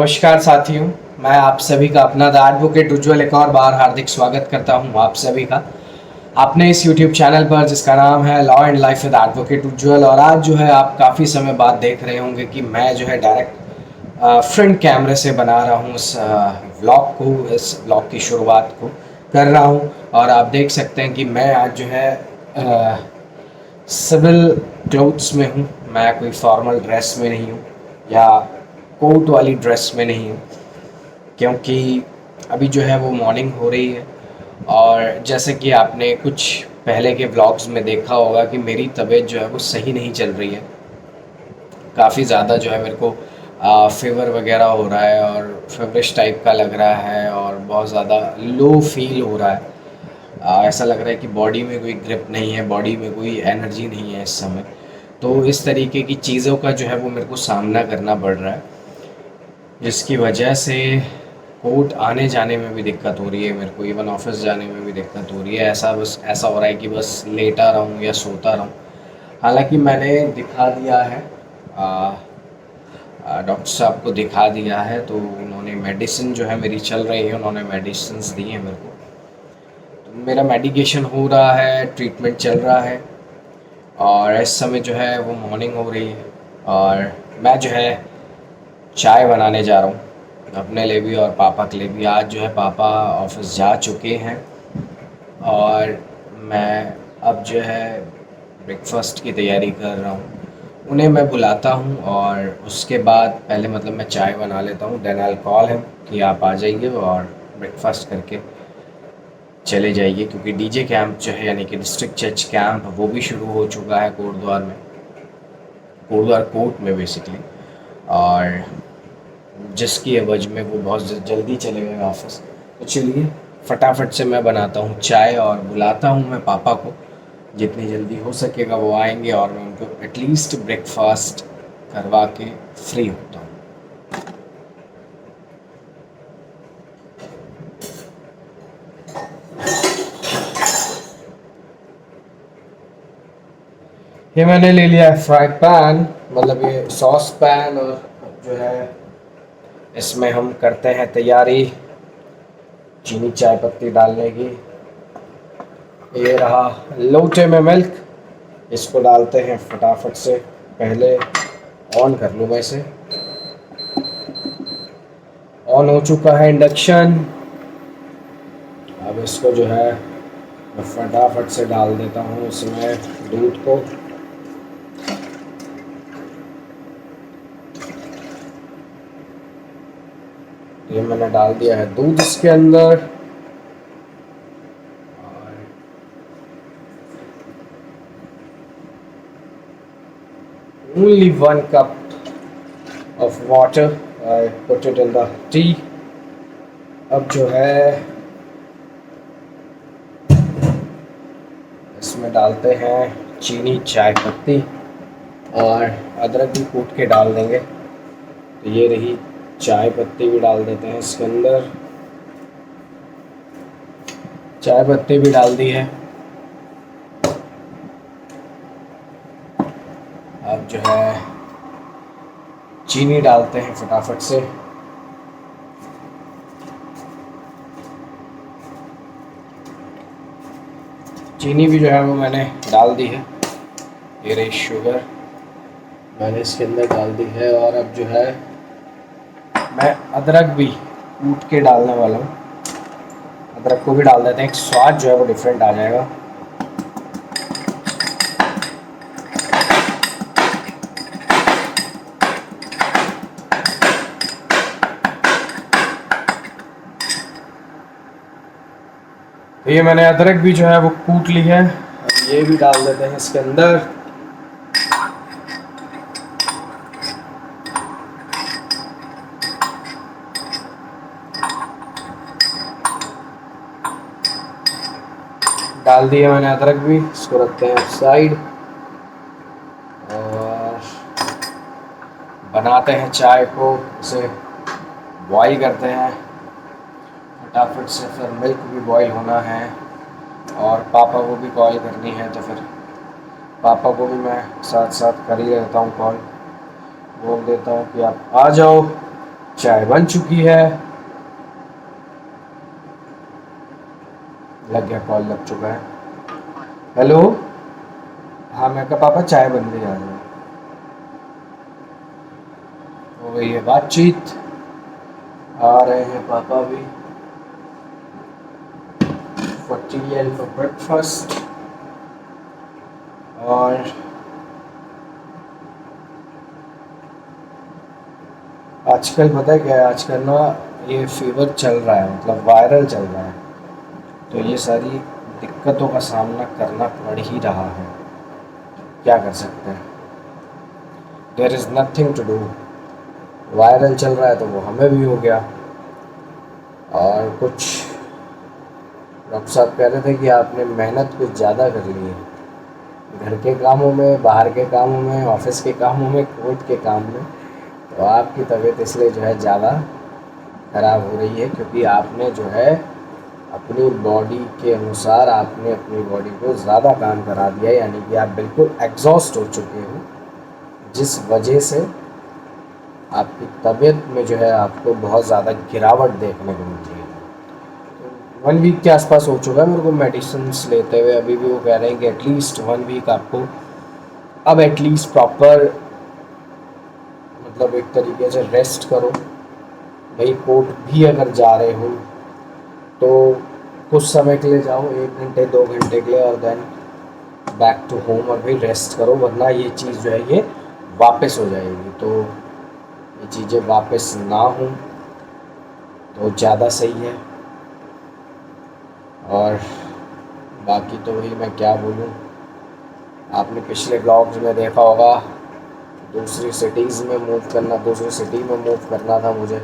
नमस्कार साथियों। मैं आप सभी का अपना द एडवोकेट उज्ज्वल एक और बार हार्दिक स्वागत करता हूं आप सभी का अपने इस यूट्यूब चैनल पर जिसका नाम है law and life with advocate Ujjwal. और आज जो है आप काफ़ी समय बाद देख रहे होंगे कि मैं जो है डायरेक्ट फ्रंट कैमरे से बना रहा हूँ इस व्लॉग की शुरुआत को कर रहा हूँ। और आप देख सकते हैं कि मैं आज जो है सिविल क्लोथ्स में हूँ। मैं कोई फॉर्मल ड्रेस में नहीं हूँ या कोट वाली ड्रेस में नहीं हूँ, क्योंकि अभी जो है वो मॉर्निंग हो रही है। और जैसे कि आपने कुछ पहले के व्लॉग्स में देखा होगा कि मेरी तबीयत जो है वो सही नहीं चल रही है। काफ़ी ज़्यादा जो है मेरे को फीवर वगैरह हो रहा है और फेवरिश टाइप का लग रहा है और बहुत ज़्यादा लो फील हो रहा है। ऐसा लग रहा है कि बॉडी में कोई ग्रिप नहीं है, बॉडी में कोई एनर्जी नहीं है इस समय। तो इस तरीके की चीज़ों का जो है वो मेरे को सामना करना पड़ रहा है, जिसकी वजह से कोर्ट आने जाने में भी दिक्कत हो रही है मेरे को, इवन ऑफिस जाने में भी दिक्कत हो रही है। ऐसा हो रहा है कि बस लेटा रहूँ या सोता रहूँ। हालांकि मैंने दिखा दिया है, डॉक्टर साहब को दिखा दिया है, तो उन्होंने मेडिसिन जो है मेरी चल रही है, उन्होंने मेडिसिन दी है मेरे को। तो मेरा मेडिकेशन हो रहा है, ट्रीटमेंट चल रहा है। और इस समय जो है वो मॉर्निंग हो रही है और मैं जो है चाय बनाने जा रहा हूँ अपने लिए भी और पापा के लिए भी। आज जो है पापा ऑफिस जा चुके हैं और मैं अब जो है ब्रेकफास्ट की तैयारी कर रहा हूँ। उन्हें मैं बुलाता हूँ और उसके बाद पहले मतलब मैं चाय बना लेता हूँ, देन आई कॉल हिम कि आप आ जाइए और ब्रेकफास्ट करके चले जाइए, क्योंकि डीजे कैंप जो है यानी कि डिस्ट्रिक्ट जज कैंप वो भी शुरू हो चुका है कोटद्वार में, कोटद्वार कोर्ट में बेसिकली। और जिसकी एवज में वो बहुत जल्दी चले गए ऑफिस। तो चलिए फटाफट से मैं बनाता हूँ चाय और बुलाता हूँ मैं पापा को। जितनी जल्दी हो सकेगा वो आएंगे और मैं उनको एटलीस्ट ब्रेकफास्ट करवा के फ्री होता हूँ। ये मैंने ले लिया है फ्राई पैन, मतलब ये सॉस पैन। और जो है इसमें हम करते हैं तैयारी चीनी चाय पत्ती डालने की। ये रहा लोटे में मिल्क, इसको डालते हैं फटाफट से। पहले ऑन कर लूँ मैं इसे। ऑन हो चुका है इंडक्शन। अब इसको जो है मैं फटाफट से डाल देता हूँ इसमें दूध को। ये मैंने डाल दिया है दूध इसके अंदर। Only 1 cup of water I put it in the tea। अब जो है इसमें डालते हैं चीनी चाय पत्ती और अदरक भी कूट के डाल देंगे। तो ये रही चाय पत्ती भी डाल देते हैं इसके अंदर। चाय पत्ती भी डाल दी है। अब जो है चीनी डालते हैं फटाफट से। चीनी भी जो है वो मैंने डाल दी है। ये रही शुगर मैंने इसके अंदर डाल दी है। और अब जो है मैं अदरक भी कूट के डालने वाला हूँ। अदरक को भी डाल देते हैं, एक स्वाद जो है वो डिफरेंट आ जाएगा। तो ये मैंने अदरक भी जो है वो कूट ली है। अब ये भी डाल देते हैं इसके अंदर। डाल दिया मैंने अदरक भी, इसको रखते हैं साइड और बनाते हैं चाय को। इसे बॉईल करते हैं फटाफट से। फिर मिल्क भी बॉईल होना है और पापा को भी कॉल करनी है, तो फिर पापा को भी मैं साथ साथ कर ही रहता हूँ कॉल। बोल देता हूँ कि आप आ जाओ चाय बन चुकी है। लग गया, कॉल लग चुका है। हेलो। हाँ, मैं कहा पापा चाय बन गई, आ रही है। हो गई है बातचीत, आ रहे हैं पापा भी। For T and for breakfast. और आजकल पता है क्या है, आजकल ना ये फीवर चल रहा है, मतलब वायरल चल रहा है। तो ये सारी दिक्कतों का सामना करना पड़ ही रहा है। क्या कर सकते हैं, there is nothing to do. Viral चल रहा है तो वो हमें भी हो गया। और कुछ डॉक्टर साहब कह रहे थे कि आपने मेहनत कुछ ज़्यादा कर ली है, घर के कामों में, बाहर के कामों में, ऑफिस के कामों में, कोर्ट के काम में। तो आपकी तबीयत इसलिए जो है ज़्यादा ख़राब हो रही है, क्योंकि आपने जो है अपनी बॉडी के अनुसार आपने अपनी बॉडी को ज़्यादा काम करा दिया, यानी कि आप बिल्कुल एग्जॉस्ट हो चुके हो, जिस वजह से आपकी तबीयत में जो है आपको बहुत ज़्यादा गिरावट देखने को मिल रही है। तो 1 वीक के आसपास हो चुका है मेरे को मेडिसिन लेते हुए। अभी भी वो कह रहे हैं कि एटलीस्ट 1 वीक आपको अब एटलीस्ट प्रॉपर, मतलब एक तरीके से रेस्ट करो। भाई कोर्ट भी अगर जा रहे हो तो कुछ समय के लिए जाओ, 1 घंटे 2 घंटे के लिए, और देन बैक टू होम, और भाई रेस्ट करो, वरना ये चीज़ जो है ये वापस हो जाएगी। तो ये चीज़ें वापस ना हो तो ज़्यादा सही है। और बाकी तो वही मैं क्या बोलूँ, आपने पिछले ब्लॉग्स में देखा होगा, दूसरी सिटीज़ में मूव करना, दूसरी सिटी में मूव करना था मुझे।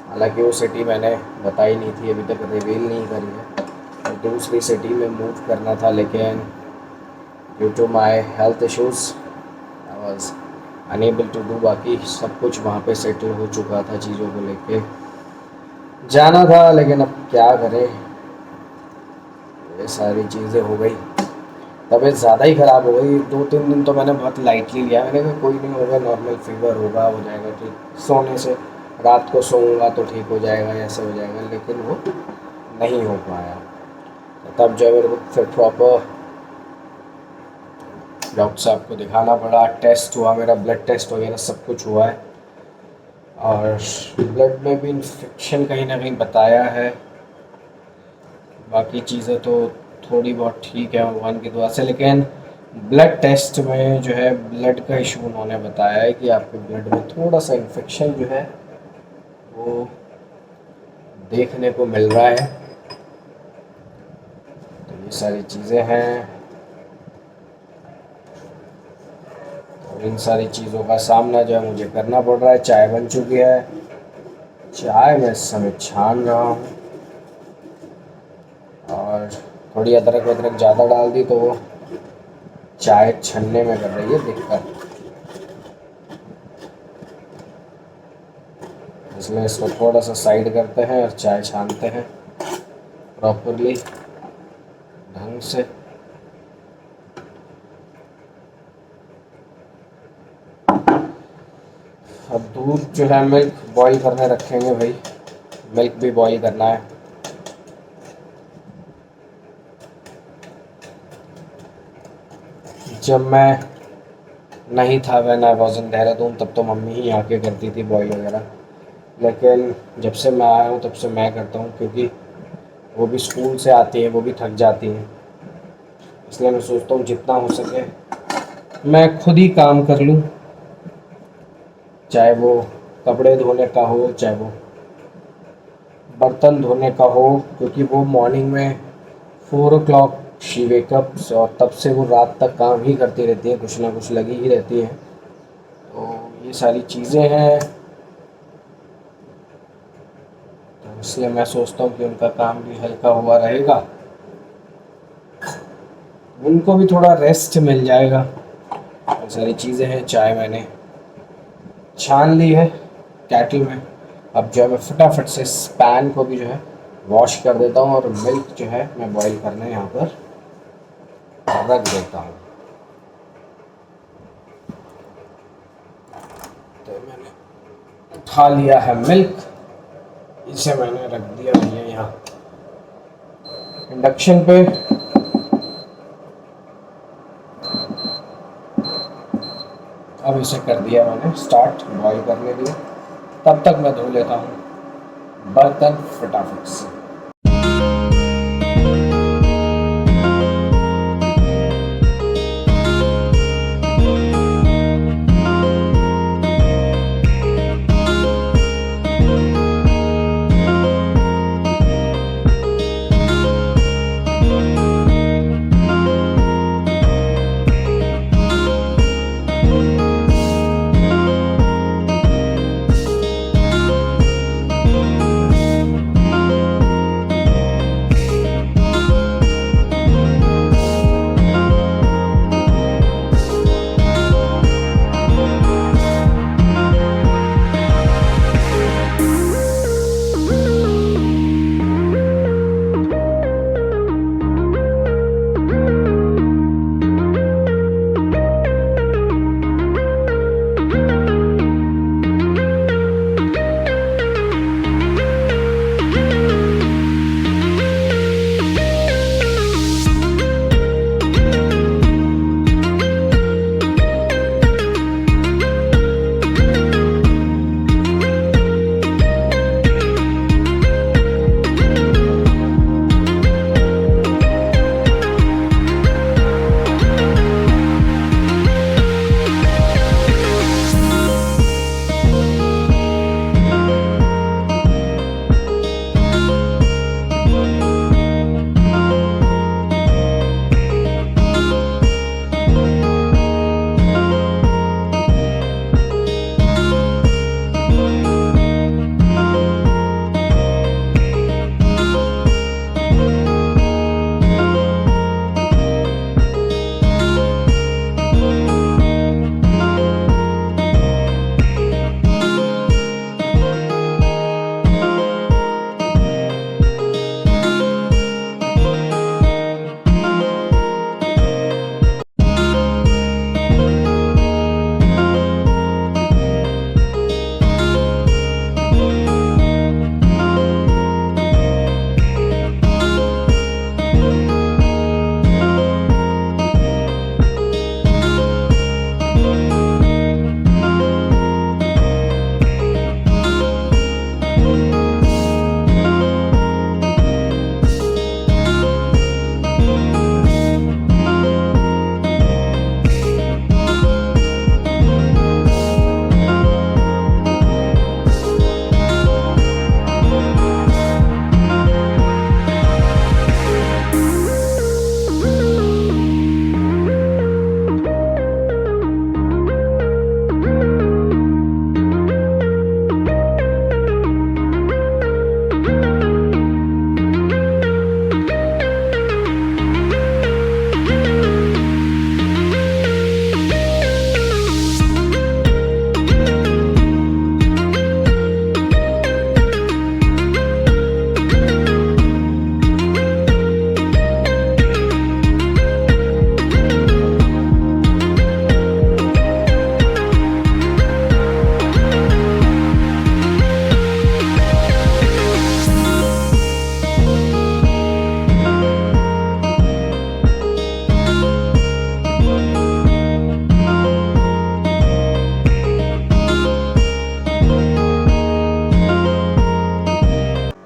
हालांकि वो सिटी मैंने बताई नहीं थी, अभी तक रिवील नहीं करी है। और दूसरी सिटी में मूव करना था, लेकिन due to my health issues I was unable to do. बाकी सब कुछ वहाँ पे सेटल हो चुका था, चीज़ों को लेके जाना था, लेकिन अब क्या करें, ये सारी चीज़ें हो गई। तबीयत ज़्यादा ही ख़राब हो गई। 2-3 दिन तो मैंने बहुत लाइटली लिया, मैंने कहा कोई नहीं होगा, नॉर्मल फीवर होगा, हो जाएगा ठीक, सोने से रात को सोऊंगा तो ठीक हो जाएगा, ऐसे हो जाएगा, लेकिन वो नहीं हो पाया। तो तब जो है मेरे को फिर प्रॉपर डॉक्टर साहब को दिखाना पड़ा। टेस्ट हुआ, मेरा ब्लड टेस्ट वगैरह सब कुछ हुआ है, और ब्लड में भी इन्फेक्शन कहीं ना कहीं बताया है। बाकी चीज़ें तो थोड़ी बहुत ठीक है भगवान की दुआ से, लेकिन ब्लड टेस्ट में जो है ब्लड का इशू उन्होंने बताया है कि आपके ब्लड में थोड़ा सा इन्फेक्शन जो है वो देखने को मिल रहा है। तो ये सारी चीज़ें हैं, और इन सारी चीज़ों का सामना जो है मुझे करना पड़ रहा है। चाय बन चुकी है, चाय मैं इस समय छान रहा हूँ, और थोड़ी अदरक वदरक ज़्यादा डाल दी तो वो चाय छन्ने में कर रही है दिक्कत, इसलिए इसको थोड़ा सा साइड करते हैं और चाय छानते हैं प्रॉपरली ढंग से। अब दूध जो है मिल्क बॉईल करने रखेंगे भाई, मिल्क भी बॉईल करना है। जब मैं नहीं था, when I was in Dehradun, तब तो मम्मी ही आके करती थी बॉईल वगैरह, लेकिन जब से मैं आया हूँ तब से मैं करता हूँ, क्योंकि वो भी स्कूल से आती है, वो भी थक जाती हैं, इसलिए मैं सोचता हूँ जितना हो सके मैं खुद ही काम कर लूँ, चाहे वो कपड़े धोने का हो, चाहे वो बर्तन धोने का हो, क्योंकि वो मॉर्निंग में 4 o'clock शी वेकअप्स, और तब से वो रात तक काम ही करती रहती है, कुछ ना कुछ लगी ही रहती है। तो ये सारी चीज़ें हैं, तो इसलिए मैं सोचता हूँ कि उनका काम भी हल्का हुआ रहेगा, उनको भी थोड़ा रेस्ट मिल जाएगा। ये सारी चीज़ें हैं। चाय मैंने छान ली है कैटल में, अब जो है मैं फटाफट से इस पैन को भी जो है वॉश कर देता हूँ, और मिल्क जो है मैं बॉईल करने यहाँ पर रख देता हूँ। तो मैंने उठा लिया है मिल्क, इसे मैंने रख दिया भैया यहाँ इंडक्शन पे। अब इसे कर दिया मैंने स्टार्ट बॉईल करने के लिए। तब तक मैं धो लेता हूँ बर्तन फटाफट से।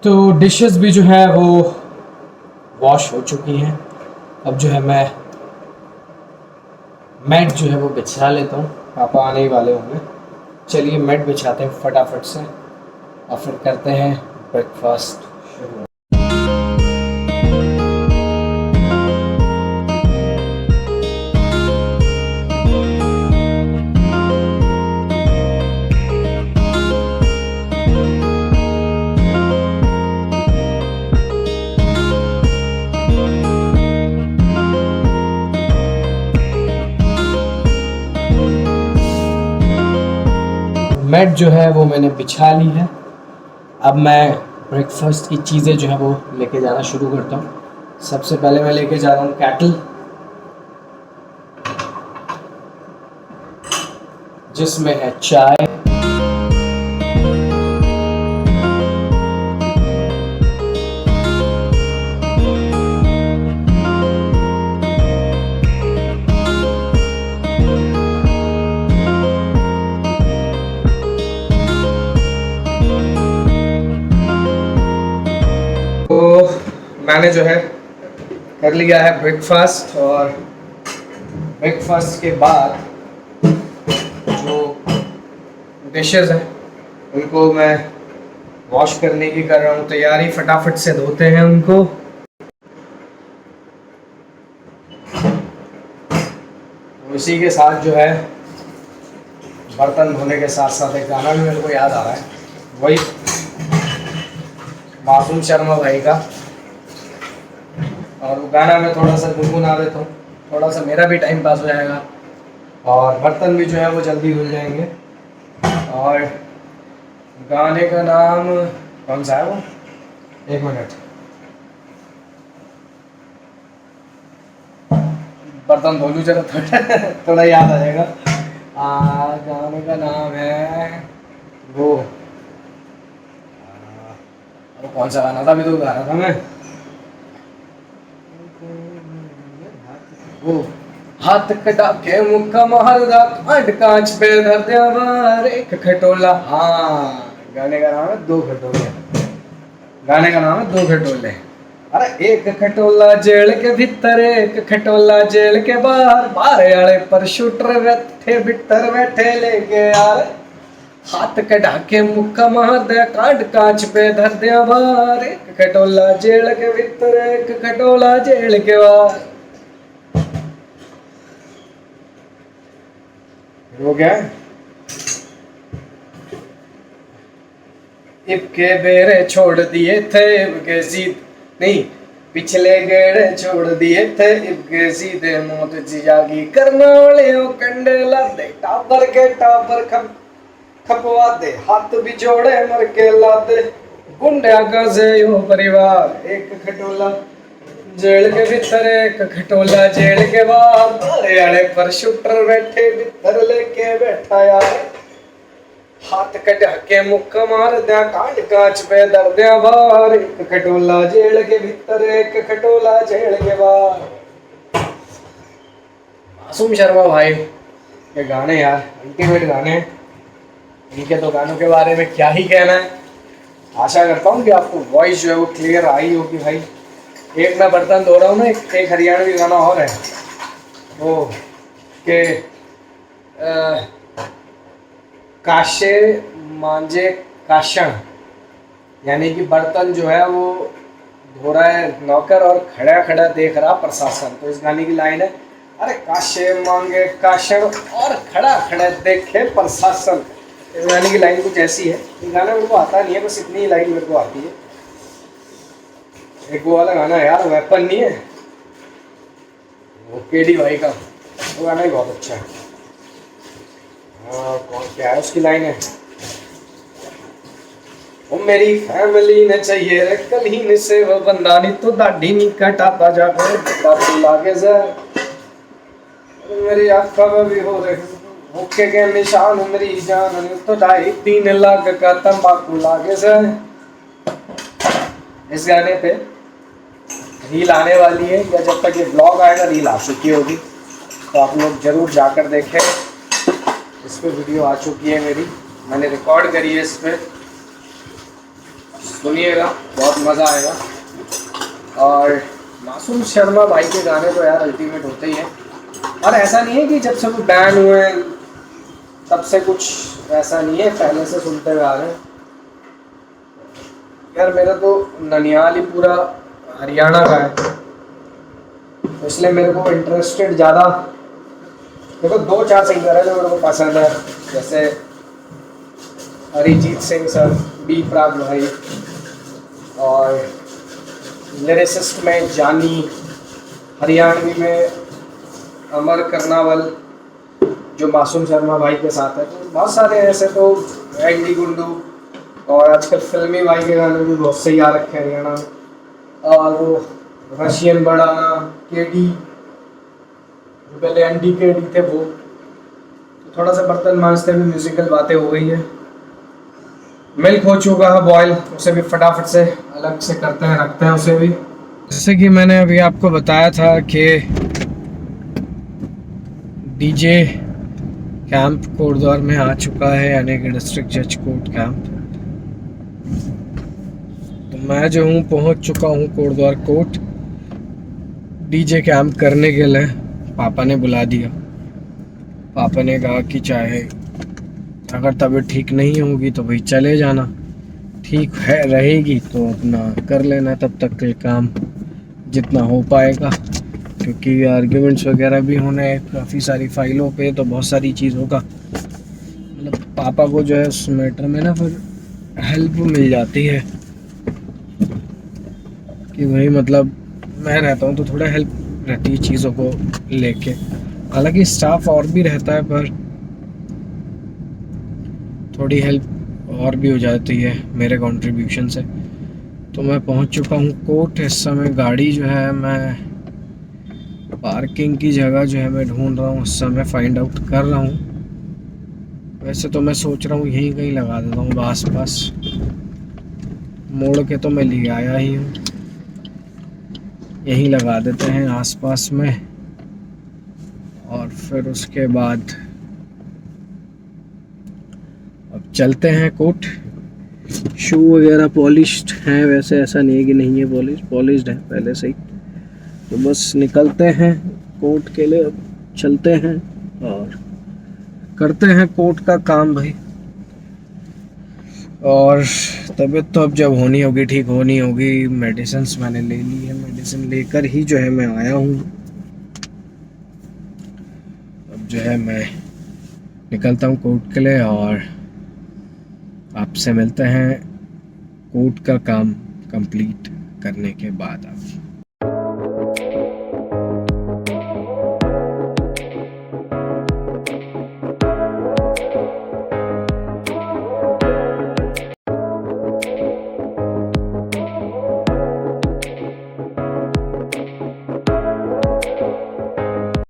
तो डिशेस भी जो है वो वॉश हो चुकी हैं। अब जो है मैं मैट जो है वो बिछा लेता हूँ, पापा आने ही वाले होंगे। चलिए मैट बिछाते हैं फटाफट से और फिर करते हैं ब्रेकफास्ट शुरू। मैट जो है वो मैंने बिछा ली है। अब मैं ब्रेकफास्ट की चीज़ें जो है वो लेके जाना शुरू करता हूँ। सबसे पहले मैं लेके जा रहा हूँ केटल, जिसमें है चाय, मैंने जो है कर लिया है ब्रेकफास्ट, और ब्रेकफास्ट के बाद जो डिशेस हैं उनको मैं वॉश करने की कर रहा हूँ तैयारी, फटाफट से धोते हैं उनको। इसी के साथ जो है बर्तन धोने के साथ साथ एक गाना भी मेरे को याद आ रहा है, वही मासूम शर्मा भाई का, और वो गाना मैं थोड़ा सा गुनगुना देता हूँ, थोड़ा सा मेरा भी टाइम पास हो जाएगा और बर्तन भी जो है वो जल्दी धुल जाएंगे। और गाने का नाम कौन सा है वो, एक मिनट, बर्तन धो लूँ जरा, थोड़ा याद आ जाएगा। गाने का नाम है वो कौन सा गाना था, अभी तो गा रहा था मैं, वो हाथ कटा के मुक्का मारदा कांट कांच पे धर दिया बार एक खटोला। हाँ, गाने का नाम है दो खटोले, गाने का नाम है दो खटोले। अरे एक खटोला जेल के भीतर, एक खटोला जेल के बाहर, बाहर वाले पर शूटर बैठे भीतर बैठे लेके यार, हाथ कटा के मुक्का मार दे कांट कांच पे धर दिया बार, एक खटोला जेल के भीतर, एक खटोला जेल के बाहर। हो गया। इबके बेरे छोड़ दिए थे, इबके सीध नहीं, पिछले गेड़े छोड़ दिए थे, इबके सीधे मौत जियागी करना वाले हो कंडे लादे, टाबर के टाबर खपवा दे, हाथ भी जोड़े मर के लादे, गुंडा का से यो परिवार, एक खटोला जेल के भीतर, एक खटोला जेल के बाहर, अरे अरे पर शूटर बैठे भीतर लेके बैठा यार, हाथ कटा के मुक्का मार दिया कांट कांच पे दर दिया बाहर, एक खटोला जेल के भीतर, एक खटोला जेल के बाहर। मासूम शर्मा भाई ये गाने यार अल्टीमेट गाने, इनके तो गानों के बारे में क्या ही कहना है। आशा करता हूँ कि आपको वॉइस जो है वो क्लियर आई होगी भाई। एक मैं बर्तन धो रहा हूँ ना, एक हरियाणवी गाना और है वो के काशे मांझे काशण, यानी कि बर्तन जो है वो धो रहा है नौकर और खड़ा खड़ा देख रहा प्रशासन। तो इस गाने की लाइन है, अरे काशे मांगे काशण और खड़ा खड़ा देखे प्रशासन। इस गाने की लाइन कुछ ऐसी है, ये गाना मेरे को आता नहीं है, बस इतनी ही लाइन मेरे को आती है। एक वो वाला गाना है यार, वेपन नहीं है वो केडी भाई का, वो गाना ही बहुत अच्छा है। कौन क्या है उसकी लाइन है, वो मेरी फैमिली ने चाहिए रे कलीन से वो बंदा नहीं तो दाढ़ी नहीं कटाता जाकर बातों लागे से, मेरी आँखों में भी हो रहे भूखे के निशान, मेरी जान तो 2.5-3 लाख का तंबाकू लागे से। इस गाने पे रील आने वाली है, या जब तक ये ब्लॉग आएगा रील आ चुकी होगी, तो आप लोग जरूर जाकर देखें। इस पे वीडियो आ चुकी है मेरी, मैंने रिकॉर्ड करी है, इस पे सुनिएगा, बहुत मज़ा आएगा। और मासूम शर्मा भाई के गाने तो यार अल्टीमेट होते ही हैं, और ऐसा नहीं है कि जब से वो बैन हुए हैं तब से कुछ ऐसा नहीं है, पहले से सुनते हुए आ रहे हैं यार। मेरा तो ननिहाल ही पूरा हरियाणा का है, तो इसलिए मेरे को इंटरेस्टेड ज़्यादा, देखो 2-4 सिंगर है जो मेरे को पसंद है, जैसे अरिजीत सिंह सर, बी प्राक भाई, और लिरिसिस्ट में जानी, हरियाणवी में अमर कर्नावल जो मासूम शर्मा भाई के साथ है, तो बहुत सारे ऐसे, तो एंडी गुंडू, और आजकल फिल्मी भाई के गाने भी बहुत सही आ रखे हैं हरियाणा में, और वो रशियन बढ़ाना केडी, जो पहले एंडी केडी थे वो। तो थोड़ा सा बर्तन मांजते हुए म्यूजिकल बातें हो गई है। मिल्क हो चुका है बॉयल, उसे भी फटाफट से अलग से करते हैं, रखते हैं उसे भी। जैसे कि मैंने अभी आपको बताया था कि डीजे कैंप कोटद्वार में आ चुका है, यानी कि डिस्ट्रिक्ट जज कोर्ट कैंप। तो मैं जो हूँ पहुँच चुका हूँ कोटद्वार कोर्ट डीजे कैंप करने के लिए। पापा ने बुला दिया। पापा ने कहा कि चाहे अगर तबीयत ठीक नहीं होगी तो भाई चले जाना, ठीक है रहेगी तो अपना कर लेना तब तक के काम जितना हो पाएगा, क्योंकि आर्ग्यूमेंट्स वगैरह भी होने हैं काफ़ी सारी फाइलों पे, तो बहुत सारी चीज़ों का मतलब पापा को जो है उस मैटर में ना फिर हेल्प मिल जाती है कि भाई मतलब मैं रहता हूँ तो थोड़ा हेल्प रहती है चीज़ों को लेके। हालांकि स्टाफ और भी रहता है पर थोड़ी हेल्प और भी हो जाती है मेरे कंट्रीब्यूशन से। तो मैं पहुँच चुका हूँ कोर्ट। इस समय गाड़ी जो है मैं पार्किंग की जगह जो है मैं ढूंढ रहा हूँ, उस समय फाइंड आउट कर रहा हूँ। वैसे तो मैं सोच रहा हूँ यहीं कहीं लगा देता हूँ आस पास, मोड़ के तो मैं ले आया ही हूँ, यहीं लगा देते हैं आसपास में। और फिर उसके बाद अब चलते हैं कोर्ट। शू वगैरह पॉलिश्ड हैं, वैसे ऐसा नहीं है कि नहीं है, पॉलिश्ड है पहले से ही। तो बस निकलते हैं कोर्ट के लिए, अब चलते हैं और करते हैं कोर्ट का काम भाई। और तबीयत तो अब जब होनी होगी ठीक होनी होगी। मेडिसिन मैंने ले ली है, मेडिसिन लेकर ही जो है मैं आया हूँ। अब जो है मैं निकलता हूँ कोर्ट के लिए और आपसे मिलते हैं कोर्ट का काम कंप्लीट करने के बाद। आप